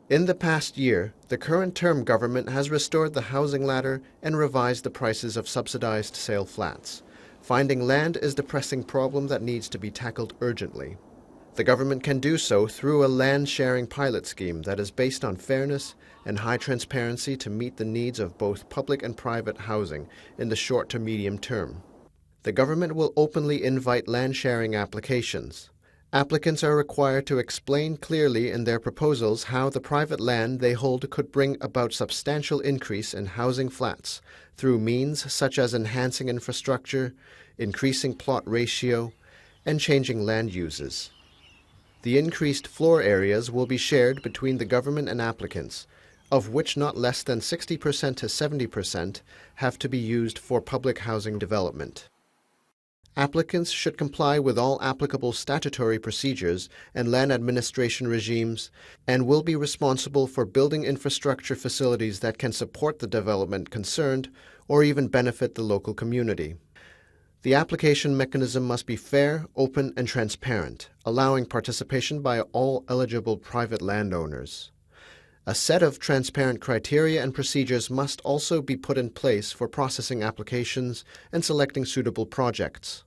In the past year, the current term government has restored the housing ladder and revised the prices of subsidized sale flats. Finding land is the pressing problem that needs to be tackled urgently. The government can do so through a land-sharing pilot scheme that is based on fairness and high transparency to meet the needs of both public and private housing in the short to medium term. The government will openly invite land-sharing applications. Applicants are required to explain clearly in their proposals how the private land they hold could bring about substantial increase in housing flats through means such as enhancing infrastructure, increasing plot ratio, and changing land uses. The increased floor areas will be shared between the government and applicants, of which not less than 60% to 70% have to be used for public housing development. Applicants should comply with all applicable statutory procedures and land administration regimes and will be responsible for building infrastructure facilities that can support the development concerned or even benefit the local community. The application mechanism must be fair, open, and transparent, allowing participation by all eligible private landowners. A set of transparent criteria and procedures must also be put in place for processing applications and selecting suitable projects.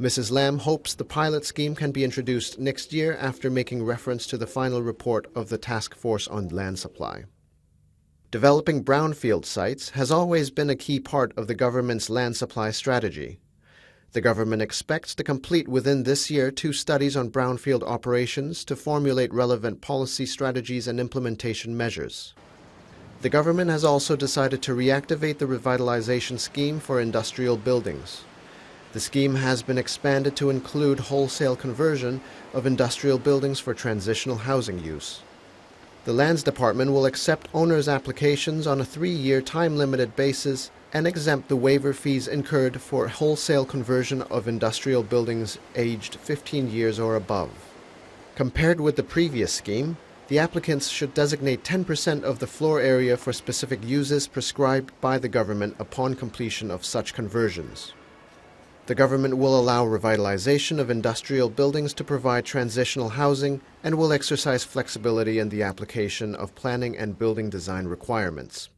Mrs. Lam hopes the pilot scheme can be introduced next year after making reference to the final report of the Task Force on Land Supply. Developing brownfield sites has always been a key part of the government's land supply strategy. The government expects to complete within this year 2 studies on brownfield operations to formulate relevant policy strategies and implementation measures. The government has also decided to reactivate the revitalization scheme for industrial buildings. The scheme has been expanded to include wholesale conversion of industrial buildings for transitional housing use. The Lands Department will accept owners' applications on a 3-year time-limited basis and exempt the waiver fees incurred for wholesale conversion of industrial buildings aged 15 years or above. Compared with the previous scheme, the applicants should designate 10% of the floor area for specific uses prescribed by the government upon completion of such conversions. The government will allow revitalization of industrial buildings to provide transitional housing and will exercise flexibility in the application of planning and building design requirements.